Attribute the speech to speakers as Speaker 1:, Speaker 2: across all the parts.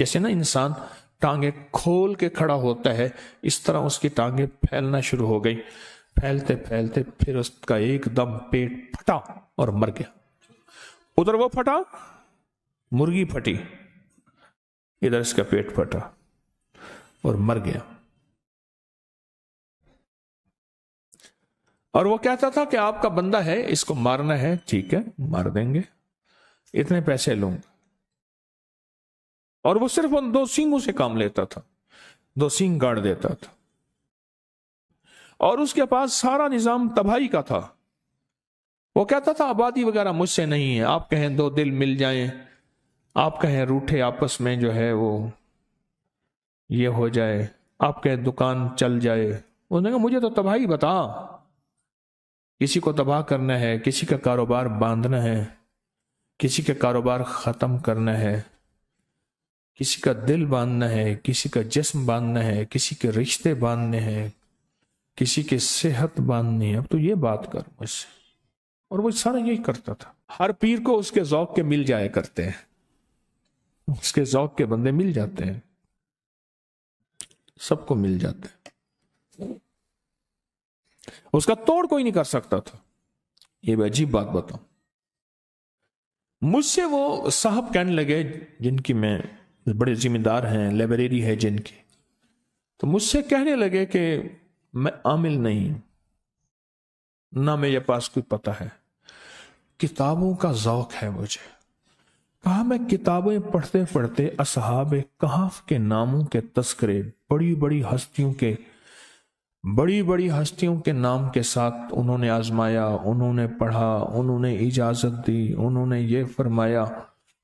Speaker 1: جیسے نا انسان ٹانگیں کھول کے کھڑا ہوتا ہے، اس طرح اس کی ٹانگیں پھیلنا شروع ہو گئی، پھیلتے پھیلتے پھر اس کا ایک دم پیٹ پھٹا اور مر گیا۔ ادھر وہ پھٹا، مرغی پھٹی، ادھر اس کا پیٹ پھٹا اور مر گیا۔ اور وہ کہتا تھا کہ آپ کا بندہ ہے، اس کو مارنا ہے، ٹھیک ہے مار دیں گے، اتنے پیسے لوں گا۔ اور وہ صرف ان 2 سینگوں سے کام لیتا تھا، 2 سینگ گاڑ دیتا تھا، اور اس کے پاس سارا نظام تباہی کا تھا۔ وہ کہتا تھا آبادی وغیرہ مجھ سے نہیں ہے، آپ کہیں 2 دل مل جائیں، آپ کہیں روٹھے آپس میں جو ہے وہ یہ ہو جائے، آپ کہیں دکان چل جائے۔ انہوں نے کہا مجھے تو تباہی بتا، کسی کو تباہ کرنا ہے، کسی کا کاروبار باندھنا ہے، کسی کا کاروبار ختم کرنا ہے، کسی کا دل باندھنا ہے، کسی کا جسم باندھنا ہے، کسی کے رشتے باندھنے ہیں، کسی کی صحت باندھنی ہے، اب تو یہ بات کر مجھ سے۔ اور وہ سارا یہی کرتا تھا۔ ہر پیر کو اس کے ذوق کے مل جایا کرتے ہیں، اس کے ذوق کے بندے مل جاتے ہیں، سب کو مل جاتے ہیں، اس کا توڑ کوئی نہیں کر سکتا تھا۔ یہ بھی عجیب بات بتاؤں، مجھ سے وہ صاحب کہنے لگے جن کی میں بڑے ذمہ دار ہیں، لائبریری ہے جن کی، تو مجھ سے کہنے لگے کہ میں عامل نہیں، نہ میرے پاس کوئی پتہ ہے، کتابوں کا ذوق ہے مجھے۔ کہا میں کتابیں پڑھتے پڑھتے اصحاب کہف کے ناموں کے تذکرے، بڑی بڑی ہستیوں کے نام کے ساتھ انہوں نے آزمایا، انہوں نے پڑھا، انہوں نے اجازت دی، انہوں نے یہ فرمایا،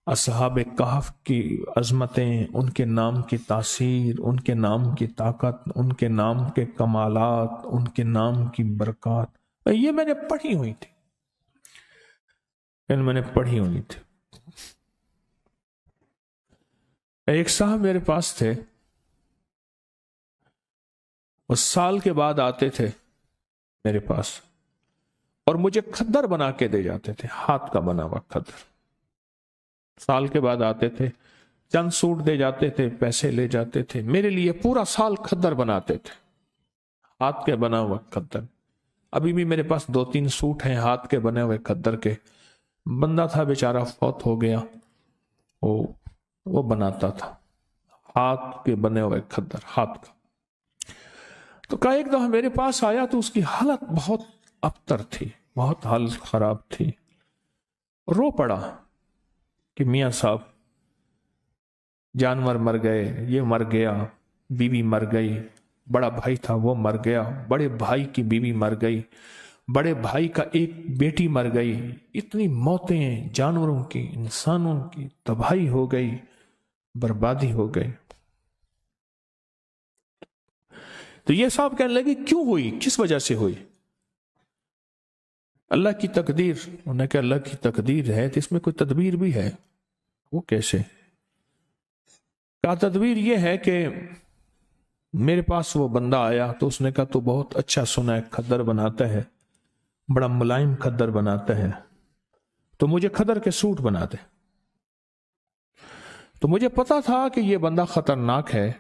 Speaker 1: اصحاب کہف کی عظمتیں، ان کے نام کی تاثیر، ان کے نام کی طاقت، ان کے نام کے کمالات، ان کے نام کی برکات، یہ میں نے پڑھی ہوئی تھی، ایک صاحب میرے پاس تھے، وہ سال کے بعد آتے تھے میرے پاس اور مجھے کھدر بنا کے دے جاتے تھے، ہاتھ کا بنا ہوا کھدر۔ سال کے بعد آتے تھے، چند سوٹ دے جاتے تھے، پیسے لے جاتے تھے، میرے لیے پورا سال کھدر بناتے تھے، ہاتھ کے بنا ہوا کھدر۔ ابھی بھی میرے پاس 2-3 سوٹ ہیں ہاتھ کے بنے ہوئے کھدر کے۔ بندہ تھا بیچارہ، فوت ہو گیا، وہ بناتا تھا ہاتھ کے بنے ہوئے کھدر، ہاتھ کا۔ تو کہا ایک دفعہ میرے پاس آیا تو اس کی حالت بہت ابتر تھی، بہت حالت خراب تھی، رو پڑا کہ میاں صاحب جانور مر گئے، یہ مر گیا، بیوی مر گئی، بڑا بھائی تھا وہ مر گیا، بڑے بھائی کی بیوی مر گئی، بڑے بھائی کا ایک بیٹی مر گئی، اتنی موتیں، جانوروں کی، انسانوں کی تباہی ہو گئی، بربادی ہو گئی۔ تو یہ صاحب کہنے لگے کیوں ہوئی، کس وجہ سے ہوئی؟ اللہ کی تقدیر۔ انہوں نے کہا اللہ کی تقدیر ہے تو اس میں کوئی تدبیر بھی ہے؟ وہ کیسے؟ کہا تدبیر یہ ہے کہ میرے پاس وہ بندہ آیا تو اس نے کہا تو بہت اچھا سنا ہے، کھدر بناتا ہے، بڑا ملائم کھدر بناتا ہے، تو مجھے کھدر کے سوٹ بنا دے۔ تو مجھے پتا تھا کہ یہ بندہ خطرناک ہے،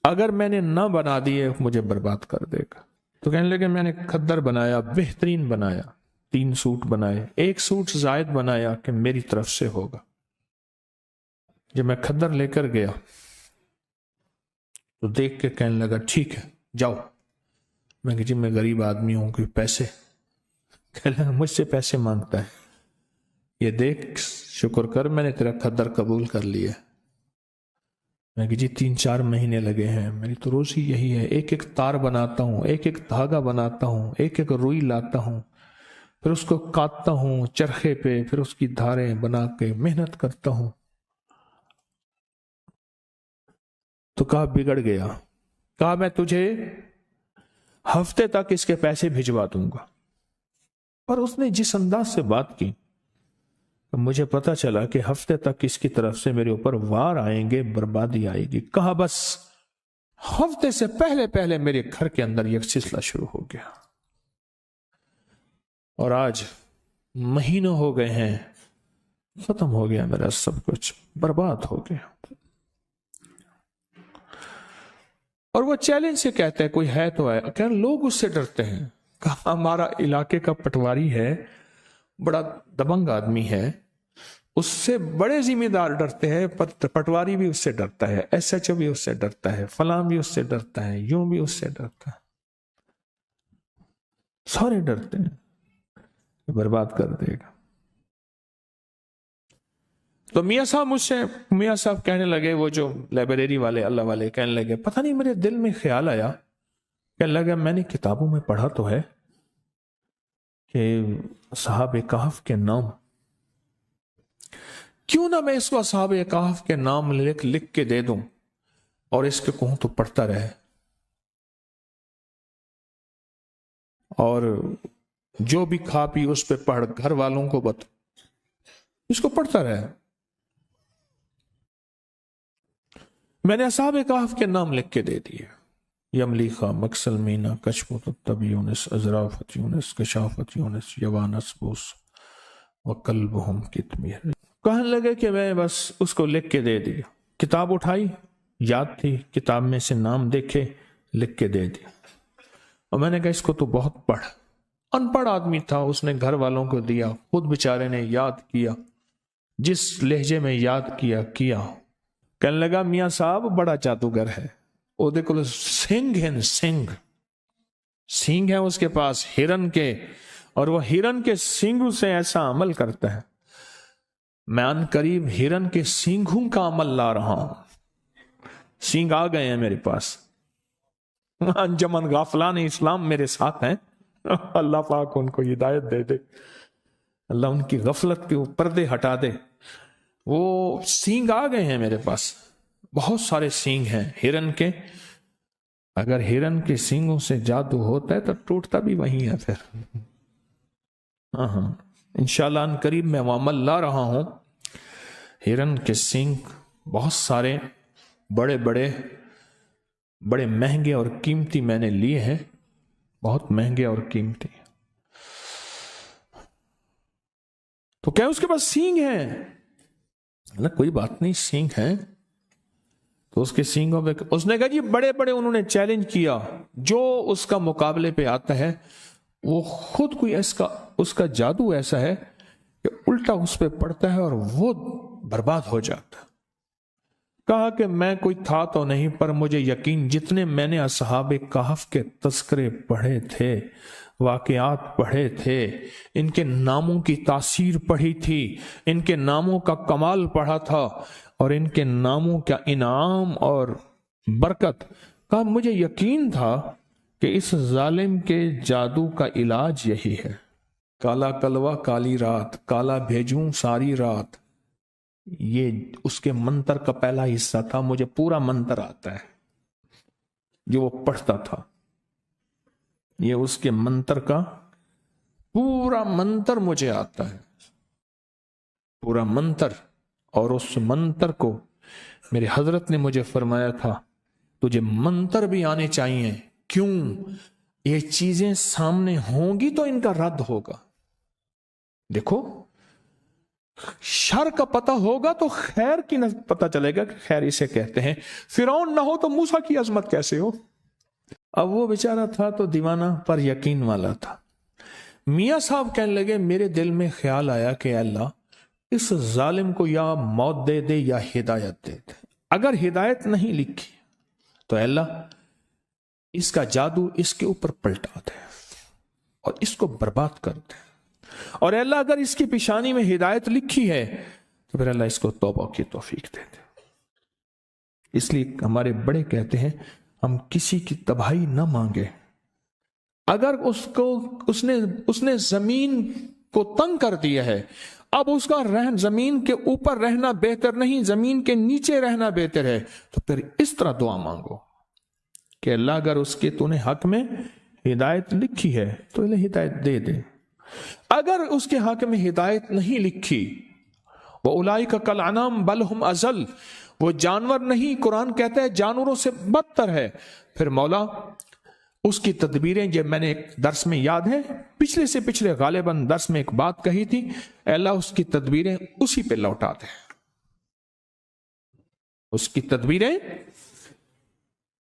Speaker 1: اگر میں نے نہ بنا دیے مجھے برباد کر دے گا۔ تو کہنے لگے میں نے کھدر بنایا، بہترین بنایا، 3 سوٹ بنائے، 1 سوٹ زائد بنایا کہ میری طرف سے ہوگا۔ جب میں کھدر لے کر گیا تو دیکھ کے کہنے لگا ٹھیک ہے جاؤ۔ میں کہ جی میں غریب آدمی ہوں، کوئی پیسے؟ کہنے لگا مجھ سے پیسے مانگتا ہے، یہ دیکھ شکر کر میں نے تیرا کھدر قبول کر لیا۔ میں کہ جی 3-4 مہینے لگے ہیں، میری تو روزی یہی ہے، ایک ایک تار بناتا ہوں، ایک ایک دھاگا بناتا ہوں، ایک ایک روئی لاتا ہوں، پھر اس کو کاٹتا ہوں چرخے پہ، پھر اس کی دھاریں بنا کے محنت کرتا ہوں۔ تو کہا بگڑ گیا، کہا میں تجھے ہفتے تک اس کے پیسے بھجوا دوں گا۔ اور اس نے جس انداز سے بات کی مجھے پتا چلا کہ ہفتے تک اس کی طرف سے میرے اوپر وار آئیں گے، بربادی آئے گی۔ کہا بس ہفتے سے پہلے میرے گھر کے اندر یہ سلسلہ شروع ہو گیا، اور آج مہینوں ہو گئے ہیں، ختم ہو گیا، میرا سب کچھ برباد ہو گیا۔ اور وہ چیلنج سے کہتا ہے کوئی ہے تو ہے، کہ لوگ اس سے ڈرتے ہیں، کہا ہمارا علاقے کا پٹواری ہے، بڑا دبنگ آدمی ہے، اس سے بڑے ذمہ دار ڈرتے ہیں، پٹواری بھی اس سے ڈرتا ہے، ایس ایچ او بھی اس سے ڈرتا ہے، فلاں بھی اس سے ڈرتا ہے، یوں بھی اس سے ڈرتا ہے، سارے ڈرتے ہیں، برباد کر دے گا۔ تو میاں صاحب کہنے لگے، وہ جو لائبریری والے اللہ والے کہنے لگے، پتہ نہیں میرے دل میں خیال آیا، کہنے لگا میں نے کتابوں میں پڑھا تو ہے کہ اصحاب کہف کے نام، کیوں نہ میں اس کو اصحاب کہف کے نام لکھ کے دے دوں اور اس کے کہوں تو پڑھتا رہے، اور جو بھی کھا پی اس پہ پڑھ، گھر والوں کو اس کو پڑھتا رہے۔ میں نے اصحاب کہف کے نام لکھ کے دے دیے، یملیخا، مکسلمینا، کشفت الطب یونس، ازرافت یونس، کشافت یونس، یوانس بوس وقلبہم کتمیر۔ کہنے لگے کہ میں بس اس کو لکھ کے دے دیا، کتاب اٹھائی، یاد تھی، کتاب میں سے نام دیکھے، لکھ کے دے دیا، اور میں نے کہا اس کو تو بہت پڑھ۔ ان پڑھ آدمی تھا، اس نے گھر والوں کو دیا، خود بیچارے نے یاد کیا، جس لہجے میں یاد کیا۔ کہنے لگا میاں صاحب بڑا جادوگر ہے، وہ دیکھو سنگ ہے، سینگ ہے اس کے پاس ہرن کے، اور وہ ہرن کے سینگوں سے ایسا عمل کرتا ہے، میں ان قریب ہرن کے سینگوں کا عمل لا رہا ہوں، سینگ آ گئے ہیں میرے پاس، انجمن غافلان اسلام میرے ساتھ ہیں، اللہ پاک ان کو ہدایت دے دے، اللہ ان کی غفلت کے پردے ہٹا دے، وہ سینگ آ گئے ہیں میرے پاس، بہت سارے سینگ ہیں ہرن کے، اگر ہرن کے سینگوں سے جادو ہوتا ہے تو ٹوٹتا بھی وہیں ہے پھر۔ ہاں انشاءاللہ ان قریب میں وہ عمل لا رہا ہوں، ہرن کے سینگ بہت سارے، بڑے مہنگے اور قیمتی میں نے لیے ہیں، بہت مہنگے اور قیمتی۔ تو کیا اس کے پاس سینگ ہیں؟ کوئی بات نہیں، سینگ ہیں تو اس کے سینگوں پہ اس نے کہا جی بڑے انہوں نے چیلنج کیا، جو اس کا مقابلے پہ آتا ہے وہ خود کوئی اس کا جادو ایسا ہے کہ الٹا اس پہ پڑتا ہے اور وہ برباد ہو جاتا ہے۔ کہا کہ میں کوئی تھا تو نہیں، پر مجھے یقین، جتنے میں نے اصحاب کہف کے تذکرے پڑھے تھے، واقعات پڑھے تھے، ان کے ناموں کی تاثیر پڑھی تھی، ان کے ناموں کا کمال پڑھا تھا، اور ان کے ناموں کا انعام اور برکت کا مجھے یقین تھا کہ اس ظالم کے جادو کا علاج یہی ہے، کالا کلوہ کالی رات، کالا بھیجوں ساری رات، یہ اس کے منتر کا پہلا حصہ تھا، مجھے پورا منتر آتا ہے جو وہ پڑھتا تھا، یہ اس کے منتر کا پورا منتر مجھے آتا ہے، پورا منتر، اور اس منتر کو میرے حضرت نے مجھے فرمایا تھا تجھے منتر بھی آنے چاہیے، کیوں؟ یہ چیزیں سامنے ہوں گی تو ان کا رد ہوگا، دیکھو شر کا پتہ ہوگا تو خیر کی نہ پتہ چلے گا کہ خیر اسے کہتے ہیں، فرعون نہ ہو تو موسیٰ کی عظمت کیسے ہو؟ اب وہ بیچارہ تھا تو دیوانہ پر یقین والا تھا۔ میاں صاحب کہنے لگے میرے دل میں خیال آیا کہ اللہ اس ظالم کو یا موت دے دے یا ہدایت دے دے، اگر ہدایت نہیں لکھی تو اللہ اس کا جادو اس کے اوپر پلٹا دے اور اس کو برباد کر دے، اور اللہ اگر اس کی پیشانی میں ہدایت لکھی ہے تو پھر اللہ اس کو توبہ کی توفیق دے دے۔ اس لیے ہمارے بڑے کہتے ہیں ہم کسی کی تباہی نہ مانگے، اگر اس نے زمین کو تنگ کر دیا ہے، اب اس کا زمین کے اوپر رہنا بہتر نہیں، زمین کے نیچے رہنا بہتر ہے، تو پھر اس طرح دعا مانگو کہ اللہ اگر اس کے تو نے حق میں ہدایت لکھی ہے تو اللہ ہدایت دے دے، اگر اس کے حق میں ہدایت نہیں لکھی، وَأُولَئِكَ كَالْأَنْعَامِ بَلْ هُمْ أَضَلُّ، وہ جانور نہیں، قرآن کہتا ہے جانوروں سے بدتر ہے۔ پھر مولا اس کی تدبیریں، جب میں نے ایک درس میں یاد ہے پچھلے سے پچھلے غالباً درس میں ایک بات کہی تھی، اے اللہ اس کی تدبیریں اسی پہ لوٹا دے، اس کی تدبیریں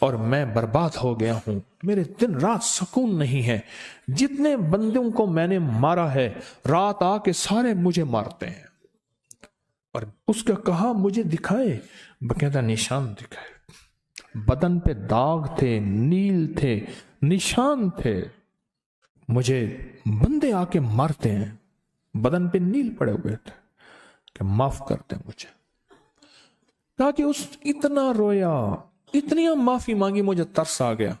Speaker 1: اور میں برباد ہو گیا ہوں، میرے دن رات سکون نہیں ہے، جتنے بندوں کو میں نے مارا ہے رات آ کے سارے مجھے مارتے ہیں۔ اور اس کا کہا مجھے دکھائے، باقاعدہ نشان دکھائے، بدن پہ داغ تھے، نیل تھے، نشان تھے، مجھے بندے آ کے مارتے ہیں، بدن پہ نیل پڑے ہوئے تھے کہ معاف کر دیں مجھے۔ کہا کہ اس اتنا رویا، اتنی معافی مانگی، مجھے ترس آ گیا۔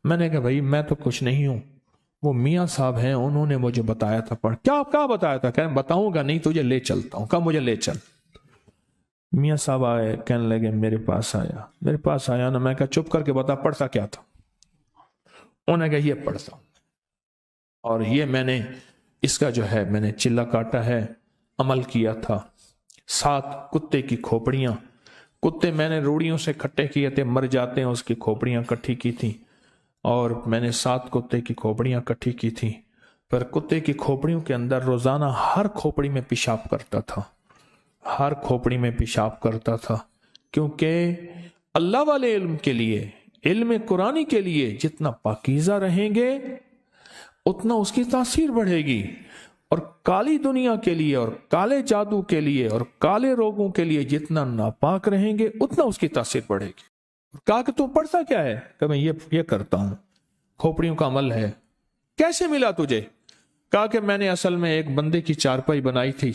Speaker 1: میں نے کہا بھائی میں تو کچھ نہیں ہوں، وہ میاں صاحب ہیں، انہوں نے مجھے بتایا تھا۔ پڑھ کیا بتایا تھا؟ کہنے بتاؤں گا نہیں، تجھے لے چلتا ہوں۔ کہا مجھے لے چل۔ میاں صاحب آئے، کہنے لگے میرے پاس آیا نا، میں کہا چپ کر کے بتا پڑھتا کیا تھا؟ انہوں نے کہا یہ پڑھتا ہوں، اور یہ میں نے اس کا جو ہے میں نے چلا کاٹا ہے، عمل کیا تھا۔ 7 کتے کی کھوپڑیاں، کتے میں نے روڑیوں سے کھٹے کیے تھے، مر جاتے ہیں، اس کی کھوپڑیاں کٹھی کی تھی، اور میں نے 7 کتے کی کھوپڑیاں کٹھی کی تھی۔ پر کتے کی کھوپڑیوں کے اندر روزانہ ہر کھوپڑی میں پیشاب کرتا تھا، ہر کھوپڑی میں پیشاب کرتا تھا، کیونکہ اللہ والے علم کے لیے، علم قرآنی کے لیے جتنا پاکیزہ رہیں گے اتنا اس کی تاثیر بڑھے گی، اور کالی دنیا کے لیے اور کالے جادو کے لیے اور کالے روگوں کے لیے جتنا ناپاک رہیں گے اتنا اس کی تاثیر بڑھے گی۔ کہا کہ تو پڑھتا کیا ہے؟ کہ میں یہ کرتا ہوں، کھوپڑیوں کا عمل ہے۔ کیسے ملا تجھے؟ کہا کہ میں نے اصل میں ایک بندے کی چارپائی بنائی تھی،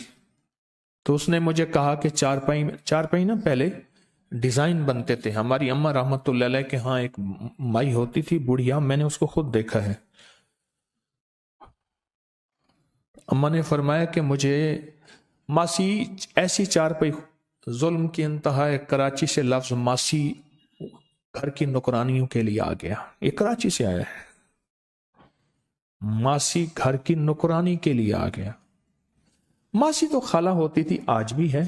Speaker 1: تو اس نے مجھے کہا کہ چارپائی نا پہلے ڈیزائن بنتے تھے، ہماری اماں رحمت اللہ علیہ کے ہاں ایک مائی ہوتی تھی بڑھیا، میں نے اس کو خود دیکھا ہے۔ اماں نے فرمایا کہ مجھے ماسی ایسی چارپائی، ظلم کی انتہا ہے، کراچی سے لفظ ماسی گھر کی نوکرانیوں کے لیے آ گیا، یہ کراچی سے آیا ہے، ماسی گھر کی نوکرانی کے لیے آ گیا۔ ماسی تو خالہ ہوتی تھی، آج بھی ہے۔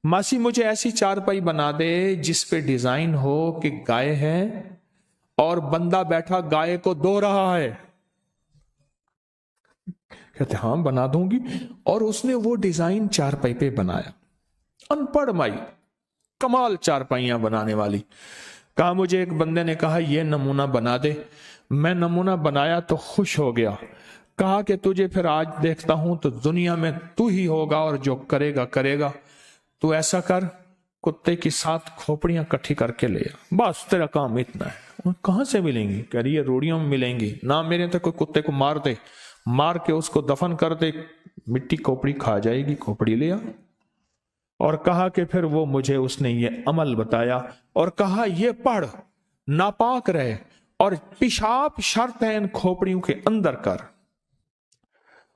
Speaker 1: ماسی مجھے ایسی چارپائی بنا دے جس پہ ڈیزائن ہو کہ گائے ہے اور بندہ بیٹھا گائے کو دو رہا ہے۔ کہتے ہاں بنا دوں گی، اور اس نے وہ ڈیزائن چارپائی پہ بنایا۔ ان پڑھ مائی، کمال چارپائیاں بنانے والی۔ کہا مجھے ایک بندے نے کہا یہ نمونہ بنا دے، میں نمونہ بنایا تو خوش ہو گیا۔ کہا کہ تجھے پھر آج دیکھتا ہوں تو دنیا میں تو ہی ہوگا، اور جو کرے گا، تو ایسا کر کتے کی 7 کھوپڑیاں کٹھی کر کے لے آ، بس تیرا کام اتنا ہے۔ کہاں سے ملیں گی؟ کہہ رہی ہے روڑیوں میں ملیں گی، نہ میرے تو کوئی کتے کو مار دے، مار کے اس کو دفن کر دے، مٹی کھوپڑی کھا جائے گی، کھوپڑی لے آ۔ اور کہا کہ پھر وہ مجھے اس نے یہ عمل بتایا، اور کہا یہ پڑھ، ناپاک رہے، اور پیشاب شرط ہے ان کھوپڑیوں کے اندر کر۔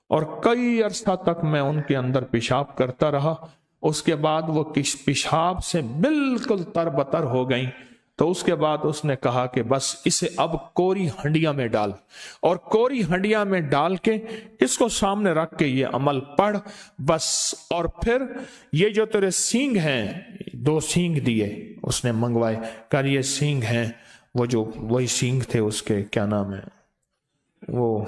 Speaker 1: اور کئی عرصہ تک میں ان کے اندر پیشاب کرتا رہا، اس کے بعد وہ پیشاب سے بالکل تربتر ہو گئیں۔ تو اس کے بعد اس نے کہا کہ بس اسے اب کوری ہنڈیا میں ڈال، اور کوری ہنڈیا میں ڈال کے اس کو سامنے رکھ کے یہ عمل پڑھ بس۔ اور پھر یہ جو تیرے سینگ ہیں، 2 سینگ دیے اس نے منگوائے، کہا یہ سینگ ہیں، وہ جو وہی سینگ تھے اس کے، کیا نام ہے وہ،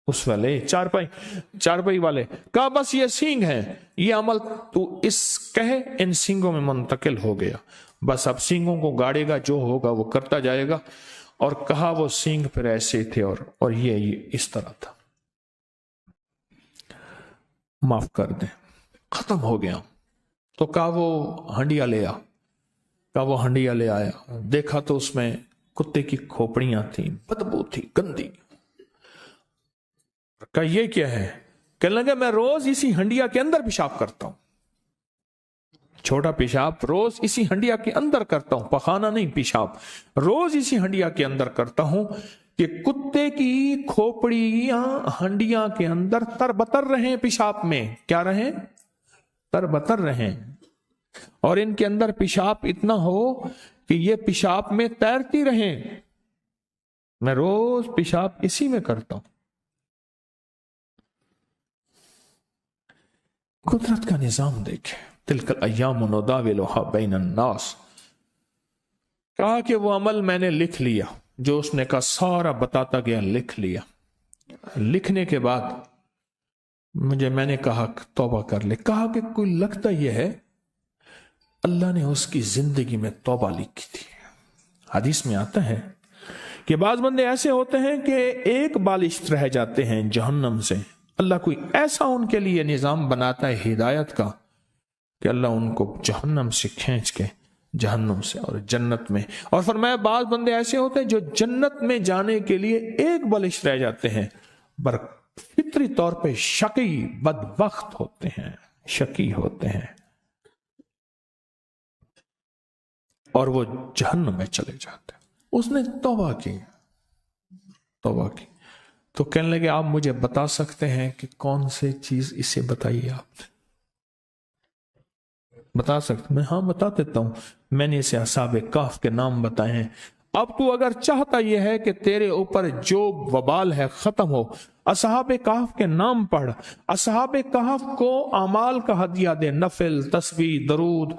Speaker 1: اس والے چارپائی والے۔ کہا بس یہ سینگ ہیں، یہ عمل تو اس کہے ان سینگوں میں منتقل ہو گیا، بس اب سینگوں کو گاڑے گا، جو ہوگا وہ کرتا جائے گا۔ اور کہا وہ سینگ پھر ایسے تھے، اور یہ اس طرح تھا، معاف کر دیں، ختم ہو گیا۔ تو کہا وہ ہنڈیا لے آ، کہا وہ ہنڈیا لے آیا، دیکھا تو اس میں کتے کی کھوپڑیاں تھیں، بدبو تھی، گندی۔ کہا یہ کیا ہے؟ کہنے لگا میں روز اسی ہنڈیا کے اندر پیشاب کرتا ہوں، چھوٹا پیشاب روز اسی ہنڈیا کے اندر کرتا ہوں، پخانہ نہیں، پیشاب روز اسی ہنڈیا کے اندر کرتا ہوں کہ کتے کی کھوپڑیاں ہنڈیا کے اندر تربتر رہیں، پیشاب میں کیا رہیں؟ تربتر رہیں، اور ان کے اندر پیشاب اتنا ہو کہ یہ پیشاب میں تیرتی رہیں۔ میں روز پیشاب اسی میں کرتا ہوں۔ قدرت کا نظام دیکھیں، تلک الایام نداولها بین الناس۔ کہا کہ وہ عمل میں نے لکھ لیا، جو اس نے کہا سارا بتاتا گیا، لکھ لیا۔ لکھنے کے بعد میں نے کہا توبہ کر لے۔ کہا کہ کوئی لگتا یہ ہے اللہ نے اس کی زندگی میں توبہ لکھی تھی، حدیث میں آتا ہے کہ بعض بندے ایسے ہوتے ہیں کہ ایک بالشت رہ جاتے ہیں جہنم سے، اللہ کوئی ایسا ان کے لیے نظام بناتا ہے ہدایت کا کہ اللہ ان کو جہنم سے کھینچ کے جہنم سے اور جنت میں، اور فرمایا بعض بندے ایسے ہوتے ہیں جو جنت میں جانے کے لیے ایک بالشت رہ جاتے ہیں، پر فطری طور پہ شقی بدبخت ہوتے ہیں، شقی ہوتے ہیں، اور وہ جہنم میں چلے جاتے ہیں۔ اس نے توبہ کی تو کہنے لگے آپ مجھے بتا سکتے ہیں کہ کون سی چیز، اسے بتائیے، آپ بتا سکتے؟ میں ہاں بتا دیتا ہوں، میں نے اسے اصحاب کہف کے نام بتائے ہیں۔ اب تو اگر چاہتا یہ ہے کہ تیرے اوپر جو وبال ہے ختم ہو، اصحاب کہف کے نام پڑھ، اصحاب کہف کو اعمال کا ہدیہ دے، نفل، تسبیح، درود،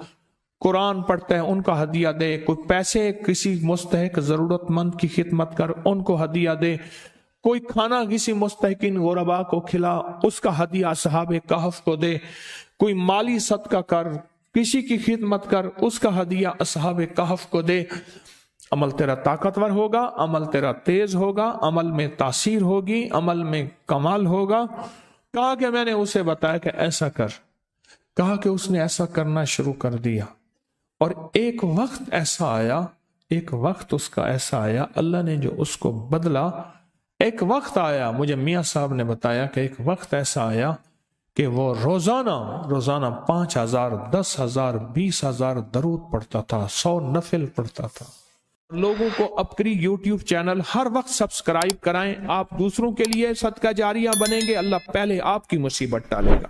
Speaker 1: قرآن پڑھتے ہیں ان کا ہدیہ دے، کوئی پیسے کسی مستحق ضرورت مند کی خدمت کر ان کو ہدیہ دے، کوئی کھانا کسی مستحقین غربا کو کھلا اس کا ہدیہ اصحاب کہف کو دے، کوئی مالی صدقہ کر، کسی کی خدمت کر اس کا ہدیہ اصحاب کہف کو دے۔ عمل تیرا طاقتور ہوگا، عمل تیرا تیز ہوگا، عمل میں تاثیر ہوگی، عمل میں کمال ہوگا۔ کہا کہ میں نے اسے بتایا کہ ایسا کر، کہا کہ اس نے ایسا کرنا شروع کر دیا، اور ایک وقت ایسا آیا، ایک وقت اس کا ایسا آیا، اللہ نے جو اس کو بدلا، ایک وقت آیا، مجھے میاں صاحب نے بتایا کہ ایک وقت ایسا آیا کہ وہ روزانہ 5,000 10,000 20,000 درود پڑھتا تھا، 100 نفل پڑھتا تھا۔ لوگوں کو اپنی یوٹیوب چینل ہر وقت سبسکرائب کرائیں، آپ دوسروں کے لیے صدقہ جاریہ بنیں گے، اللہ پہلے آپ کی مصیبت ٹالے گا۔